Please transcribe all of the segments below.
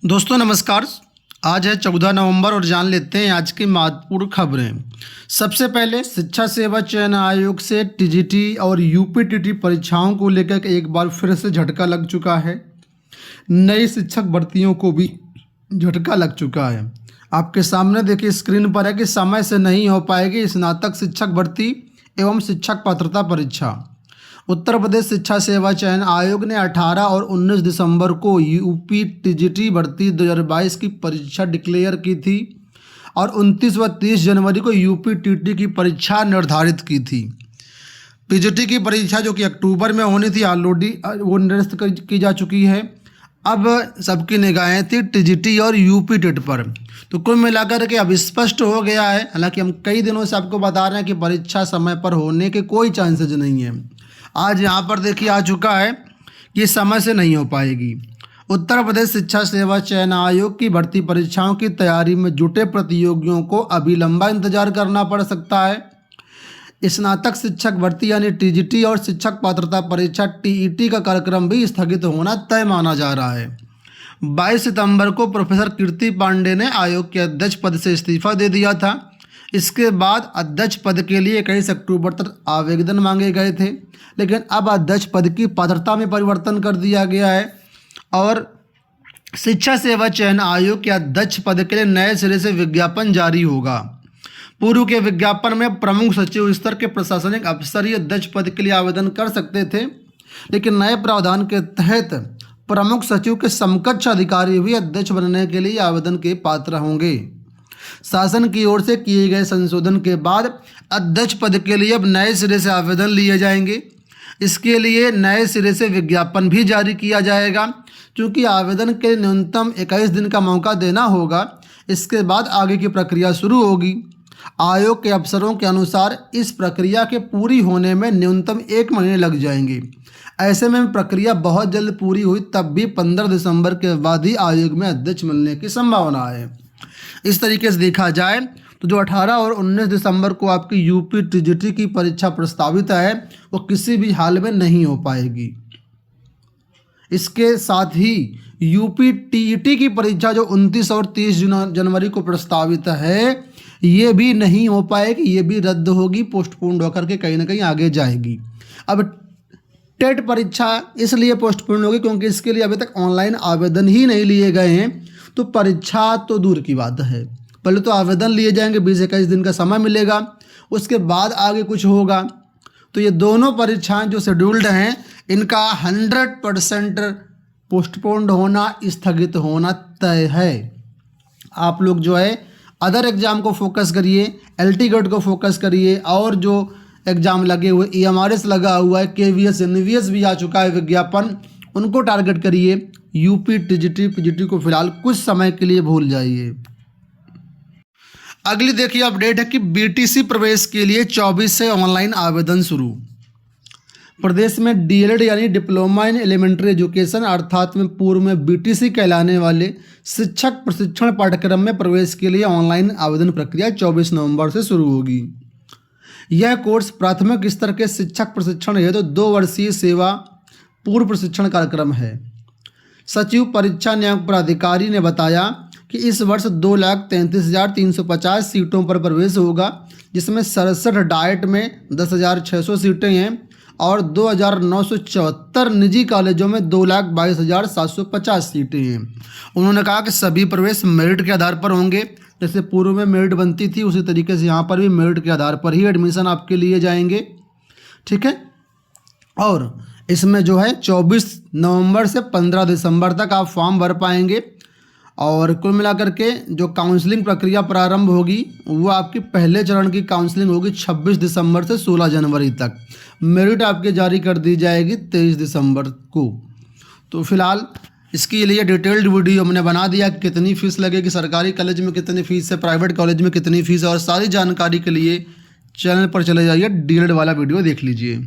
दोस्तों नमस्कार। आज है 14 नवंबर और जान लेते हैं आज की महत्वपूर्ण खबरें। सबसे पहले शिक्षा सेवा चयन आयोग से टीजीटी और यूपीटीटी परीक्षाओं को लेकर एक बार फिर से झटका लग चुका है। नई शिक्षक भर्तियों को भी झटका लग चुका है। आपके सामने देखिए स्क्रीन पर है कि समय से नहीं हो पाएगी स्नातक शिक्षक भर्ती एवं शिक्षक पात्रता परीक्षा। उत्तर प्रदेश शिक्षा सेवा चयन आयोग ने 18 और 19 दिसंबर को यूपी टीजीटी भर्ती 2022 की परीक्षा डिक्लेयर की थी और 29 व 30 जनवरी को यूपी टीटी की परीक्षा निर्धारित की थी। टीजीटी की परीक्षा जो कि अक्टूबर में होनी थी ऑलरेडी वो निरस्त की जा चुकी है। अब सबकी निगाहें थी टीजीटी और यूपी टेट पर। तो कुल मिलाकर के अब स्पष्ट हो गया है, हालांकि हम कई दिनों से आपको बता रहे हैं कि परीक्षा समय पर होने के कोई चांसेज नहीं है। आज यहाँ पर देखिए आ चुका है कि समय से नहीं हो पाएगी। उत्तर प्रदेश शिक्षा सेवा चयन आयोग की भर्ती परीक्षाओं की तैयारी में जुटे प्रतियोगियों को अभी लंबा इंतजार करना पड़ सकता है। स्नातक शिक्षक भर्ती यानी टीजीटी और शिक्षक पात्रता परीक्षा टीईटी का कार्यक्रम भी स्थगित होना तय माना जा रहा है। 22 सितंबर को प्रोफेसर कीर्ति पांडे ने आयोग के अध्यक्ष पद से इस्तीफा दे दिया था। इसके बाद अध्यक्ष पद के लिए 21 अक्टूबर तक आवेदन मांगे गए थे, लेकिन अब अध्यक्ष पद की पात्रता में परिवर्तन कर दिया गया है और शिक्षा सेवा चयन आयोग के अध्यक्ष पद के लिए नए सिरे से विज्ञापन जारी होगा। पूर्व के विज्ञापन में प्रमुख सचिव स्तर के प्रशासनिक अफसर ही अध्यक्ष पद के लिए आवेदन कर सकते थे, लेकिन नए प्रावधान के तहत प्रमुख सचिव के समकक्ष अधिकारी भी अध्यक्ष बनने के लिए आवेदन के पात्र होंगे। शासन की ओर से किए गए संशोधन के बाद अध्यक्ष पद के लिए अब नए सिरे से आवेदन लिए जाएंगे। इसके लिए नए सिरे से विज्ञापन भी जारी किया जाएगा, क्योंकि आवेदन के न्यूनतम 21 दिन का मौका देना होगा। इसके बाद आगे की प्रक्रिया शुरू होगी। आयोग के अफसरों के अनुसार इस प्रक्रिया के पूरी होने में न्यूनतम 1 महीने लग जाएंगे। ऐसे में प्रक्रिया बहुत जल्द पूरी हुई तब भी 15 दिसंबर के बाद ही आयोग में अध्यक्ष मिलने की संभावना है। इस तरीके से देखा जाए तो जो 18 और 19 दिसंबर को आपकी यूपी टीजीटी की परीक्षा प्रस्तावित है वो किसी भी हाल में नहीं हो पाएगी। इसके साथ ही यूपी टीईटी की परीक्षा जो 29 और 30 जनवरी को प्रस्तावित है ये भी नहीं हो पाएगी, ये भी रद्द होगी, पोस्टपोन्ड होकर के कहीं ना कहीं आगे जाएगी। अब टेट परीक्षा इसलिए पोस्टपोन्ड होगी क्योंकि इसके लिए अभी तक ऑनलाइन आवेदन ही नहीं लिए गए हैं, तो परीक्षा तो दूर की बात है। पहले तो आवेदन लिए जाएंगे, 20-21 दिन का समय मिलेगा, उसके बाद आगे कुछ होगा। तो ये दोनों परीक्षाएं जो शेड्यूल्ड हैं इनका 100% पोस्टपोन्ड होना, स्थगित होना तय है। आप लोग जो है अदर एग्ज़ाम को फोकस करिए, एलटी गेट को फोकस करिए, और जो एग्ज़ाम लगे हुए ईएमआरएस लगा हुआ है, केवीएस एनवीएस भी आ चुका है विज्ञापन, उनको टारगेट करिए। यूपी टीजीटी पीजीटी को फिलहाल कुछ समय के लिए भूल जाइए। अगली देखिए अपडेट है कि बीटीसी प्रवेश के लिए 24 से ऑनलाइन आवेदन शुरू। प्रदेश में डीएलएड यानी डिप्लोमा इन एलिमेंट्री एजुकेशन अर्थात में पूर्व में बीटीसी कहलाने वाले शिक्षक प्रशिक्षण पाठ्यक्रम में प्रवेश के लिए ऑनलाइन आवेदन प्रक्रिया 24 नवंबर से शुरू होगी। यह कोर्स प्राथमिक स्तर के शिक्षक प्रशिक्षण हेतु 2 वर्षीय सेवा पूर्व प्रशिक्षण कार्यक्रम है। सचिव परीक्षा नियामक प्राधिकारी ने बताया कि इस वर्ष 2,33,350 सीटों पर प्रवेश होगा, जिसमें 67 डाइट में 10,600 सीटें हैं और 2,974 निजी कॉलेजों में 2,22,750 सीटें हैं। उन्होंने कहा कि सभी प्रवेश मेरिट के आधार पर होंगे। जैसे पूर्व में मेरिट बनती थी उसी तरीके से यहाँ पर भी मेरिट के आधार पर ही एडमिशन आपके लिए जाएंगे, ठीक है। और इसमें जो है 24 नवंबर से 15 दिसंबर तक आप फॉर्म भर पाएंगे और कुल मिलाकर के जो काउंसलिंग प्रक्रिया प्रारंभ होगी वो आपकी पहले चरण की काउंसलिंग होगी 26 दिसंबर से 16 जनवरी तक। मेरिट आपके जारी कर दी जाएगी 23 दिसंबर को। तो फिलहाल इसके लिए डिटेल्ड वीडियो हमने बना दिया कि कितनी फ़ीस लगेगी, सरकारी कॉलेज में कितनी फ़ीस है, प्राइवेट कॉलेज में कितनी फ़ीस है, और सारी जानकारी के लिए चैनल पर चले जाइए, डीएलएड वाला वीडियो देख लीजिए।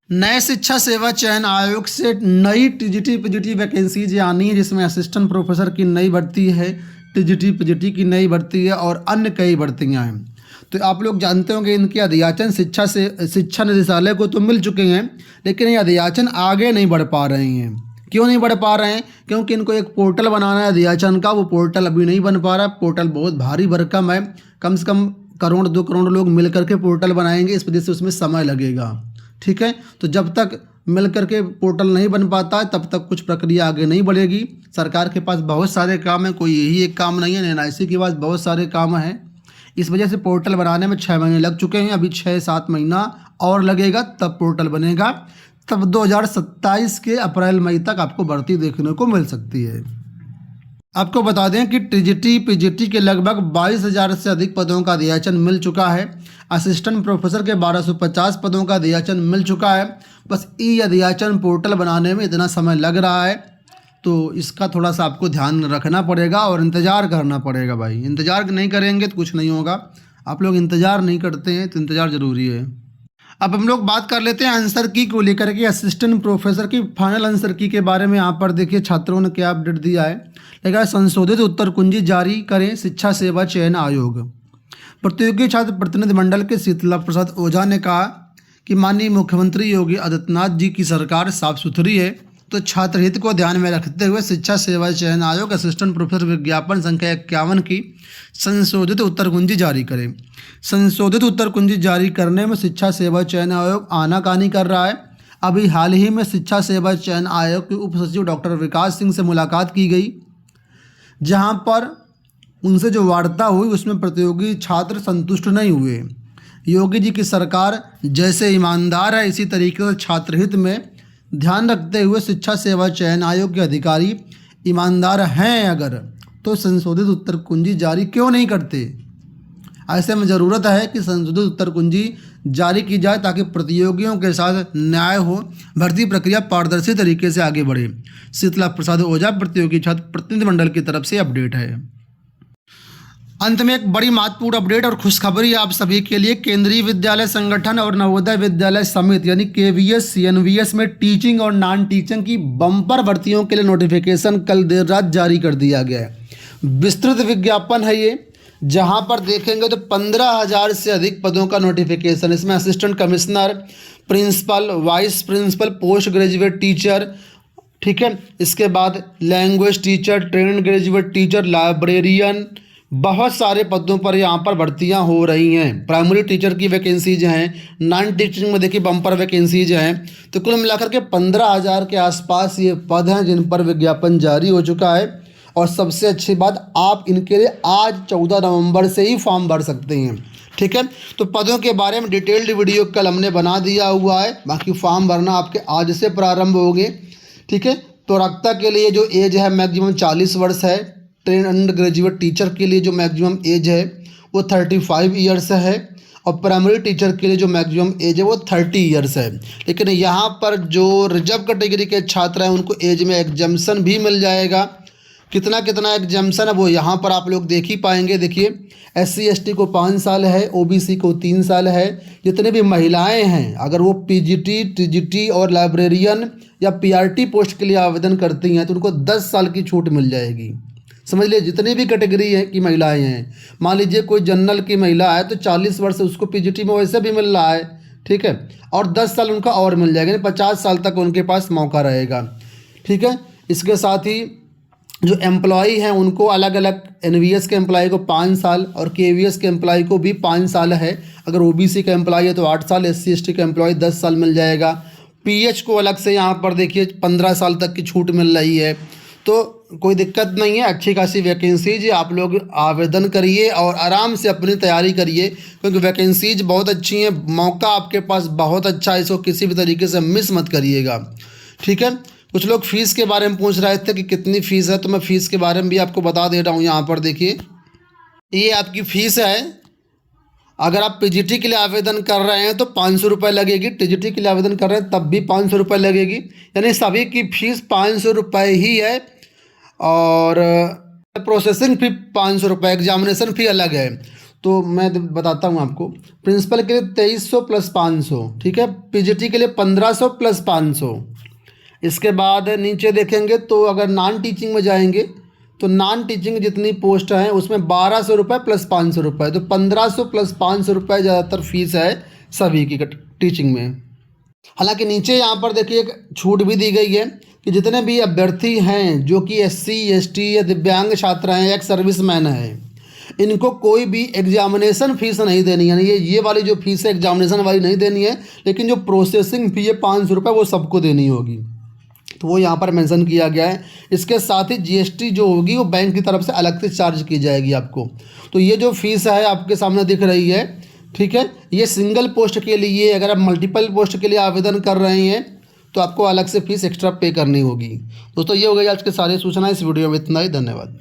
नए शिक्षा सेवा चयन आयोग से नई टीजीटी पीजीटी वैकेंसीज आनी है, जिसमें असिस्टेंट प्रोफेसर की नई भर्ती है, टीजीटी पीजीटी की नई भर्ती है और अन्य कई भर्तियां हैं। तो आप लोग जानते होंगे इनके अध्याचन शिक्षा निदेशालय को तो मिल चुके हैं, लेकिन ये अध्याचन आगे नहीं बढ़ पा रहे हैं। क्यों नहीं बढ़ पा रहे हैं? क्योंकि इनको एक पोर्टल बनाना है अध्याचन का, वो पोर्टल अभी नहीं बन पा रहा। पोर्टल बहुत भारी भरकम है, कम से कम करोड़ 2 करोड़ लोग मिल करके पोर्टल बनाएंगे, इस वजह से उसमें समय लगेगा। ठीक है, तो जब तक मिल करके पोर्टल नहीं बन पाता है तब तक कुछ प्रक्रिया आगे नहीं बढ़ेगी। सरकार के पास बहुत सारे काम हैं, कोई यही एक काम नहीं है। NIC के पास बहुत सारे काम हैं, इस वजह से पोर्टल बनाने में 6 महीने लग चुके हैं। अभी 6-7 महीना और लगेगा, तब पोर्टल बनेगा। तब 2027 के अप्रैल मई तक आपको भर्ती देखने को मिल सकती है। आपको बता दें कि TGT PGT के लगभग 22,000 से अधिक पदों का अध्याचन मिल चुका है। असिस्टेंट प्रोफेसर के 1250 पदों का अध्याचन मिल चुका है। बस ई अध्याचन पोर्टल बनाने में इतना समय लग रहा है, तो इसका थोड़ा सा आपको ध्यान रखना पड़ेगा और इंतज़ार करना पड़ेगा भाई। इंतज़ार नहीं करेंगे तो कुछ नहीं होगा। आप लोग इंतज़ार नहीं करते हैं तो इंतज़ार ज़रूरी है। अब हम लोग बात कर लेते हैं आंसर की को लेकर के। असिस्टेंट प्रोफेसर की फाइनल आंसर की के बारे में यहाँ पर देखिए छात्रों ने क्या अपडेट दिया है। लेकिन संशोधित उत्तर कुंजी जारी करें शिक्षा सेवा चयन आयोग। प्रतियोगी छात्र प्रतिनिधिमंडल के शीतला प्रसाद ओझा ने कहा कि माननीय मुख्यमंत्री योगी आदित्यनाथ जी की सरकार साफ सुथरी है, तो छात्र हित को ध्यान में रखते हुए शिक्षा सेवा चयन आयोग असिस्टेंट प्रोफेसर विज्ञापन संख्या 51 की संशोधित उत्तर कुंजी जारी करें। संशोधित उत्तर कुंजी जारी करने में शिक्षा सेवा चयन आयोग आनाकानी कर रहा है। अभी हाल ही में शिक्षा सेवा चयन आयोग के उप सचिव डॉक्टर विकास सिंह से मुलाकात की गई, जहां पर उनसे जो वार्ता हुई उसमें प्रतियोगी छात्र संतुष्ट नहीं हुए। योगी जी की सरकार जैसे ईमानदार है, इसी तरीके से छात्र हित में ध्यान रखते हुए शिक्षा सेवा चयन आयोग के अधिकारी ईमानदार हैं अगर, तो संशोधित उत्तर कुंजी जारी क्यों नहीं करते? ऐसे में ज़रूरत है कि संशोधित उत्तर कुंजी जारी की जाए ताकि प्रतियोगियों के साथ न्याय हो, भर्ती प्रक्रिया पारदर्शी तरीके से आगे बढ़े। शीतला प्रसाद ओझा प्रतियोगी छात्र प्रतिनिधिमंडल की तरफ से अपडेट है। अंत में एक बड़ी महत्वपूर्ण अपडेट और खुशखबरी आप सभी के लिए। केंद्रीय विद्यालय संगठन और नवोदय विद्यालय समिति यानी KVS CNVS में टीचिंग और नॉन टीचिंग की बम्पर भर्तियों के लिए नोटिफिकेशन कल देर रात जारी कर दिया गया है। विस्तृत विज्ञापन है ये, जहां पर देखेंगे तो 15,000 से अधिक पदों का नोटिफिकेशन। इसमें assistant commissioner, principal, vice principal, post graduate teacher, ठीक है, इसके बाद language teacher, trained graduate teacher, librarian, बहुत सारे पदों पर यहाँ पर भर्तियाँ हो रही हैं। प्राइमरी टीचर की वैकेंसीज हैं, नॉन टीचिंग में देखिए बम्पर वैकेंसीज हैं। तो कुल मिलाकर के 15,000 के आसपास ये पद हैं जिन पर विज्ञापन जारी हो चुका है। और सबसे अच्छी बात, आप इनके लिए आज 14 नवंबर से ही फॉर्म भर सकते हैं। ठीक है, तो पदों के बारे में डिटेल्ड वीडियो कल हमने बना दिया हुआ है, बाकी फॉर्म भरना आपके आज से प्रारंभ होंगे। ठीक है, तो रक्ता के लिए जो एज है मैक्सिमम 40 वर्ष है। ट्रेन अंडर ग्रेजुएट टीचर के लिए जो मैक्सिमम एज है वो 35 ईयर्स है। और प्राइमरी टीचर के लिए जो मैक्सिमम एज है वो 30 ईयर्स है। लेकिन यहाँ पर जो रिजर्व कैटेगरी के छात्र हैं उनको एज में एग्जम्पशन भी मिल जाएगा। कितना कितना एग्जम्पशन है वो यहाँ पर आप लोग देख ही पाएंगे। देखिए, SC ST को 5 साल है, OBC को 3 साल है। जितने भी महिलाएं हैं अगर वो PGT TGT और लाइब्रेरियन या PRT पोस्ट के लिए आवेदन करती हैं तो उनको 10 साल की छूट मिल जाएगी। समझ लीजिए, जितनी भी कैटेगरी है की महिलाएं हैं, मान लीजिए कोई जनरल की महिला है तो 40 वर्ष उसको PGT में वैसे भी मिल रहा है। ठीक है, और 10 साल उनका और मिल जाएगा, यानी 50 साल तक उनके पास मौका रहेगा। ठीक है, इसके साथ ही जो एम्प्लॉई हैं उनको अलग अलग, NVS के एम्प्लॉई को 5 साल और KVS के एम्प्लॉई को भी 5 साल है। अगर OBC का एम्प्लॉई है तो 8 साल, SC ST का एम्प्लॉई 10 साल मिल जाएगा। PH को अलग से यहाँ पर देखिए 15 साल तक की छूट मिल रही है। तो कोई दिक्कत नहीं है, अच्छी खासी वैकेंसीज, आप लोग आवेदन करिए और आराम से अपनी तैयारी करिए क्योंकि वैकेंसीज बहुत अच्छी हैं। मौका आपके पास बहुत अच्छा है, इसको किसी भी तरीके से मिस मत करिएगा। ठीक है, कुछ लोग फ़ीस के बारे में पूछ रहे थे कि कितनी फ़ीस है, तो मैं फ़ीस के बारे में भी आपको बता दे रहा हूँ। यहाँ पर देखिए, ये आपकी फ़ीस है। अगर आप PGT के लिए आवेदन कर रहे हैं तो 500 रुपये लगेगी, TGT के लिए आवेदन कर रहे हैं तब भी 500 रुपये लगेगी, यानी सभी की फ़ीस 500 रुपये ही है। और प्रोसेसिंग फ़ी 500 रुपये, एग्जामिनेशन फ़ी अलग है। तो मैं बताता हूँ आपको, प्रिंसिपल के लिए 2300 + 500, ठीक है, PGT के लिए 1500 + 500। इसके बाद नीचे देखेंगे तो अगर नॉन टीचिंग में जाएंगे तो नॉन टीचिंग जितनी पोस्ट हैं उसमें 1200 रुपये + 500 रुपये, तो 1500 + 500 रुपये ज़्यादातर फीस है सभी की टीचिंग में। हालांकि नीचे यहाँ पर देखिए एक छूट भी दी गई है कि जितने भी अभ्यर्थी हैं जो कि SC ST या दिव्यांग छात्र हैं, एक्स सर्विसमैन हैं, इनको कोई भी एग्जामिनेशन फ़ीस नहीं देनी है। ये वाली जो फीस है एग्जामिनेशन वाली नहीं देनी है, लेकिन जो प्रोसेसिंग फ़ी है 500 रुपये वो सबको देनी होगी। तो वो यहाँ पर मेंशन किया गया है। इसके साथ ही GST जो होगी वो बैंक की तरफ से अलग से चार्ज की जाएगी आपको। तो ये जो फीस है आपके सामने दिख रही है, ठीक है, ये सिंगल पोस्ट के लिए। अगर आप मल्टीपल पोस्ट के लिए आवेदन कर रहे हैं तो आपको अलग से फीस एक्स्ट्रा पे करनी होगी। दोस्तों ये हो गई आज के सारी सूचना। इस वीडियो में इतना ही। धन्यवाद।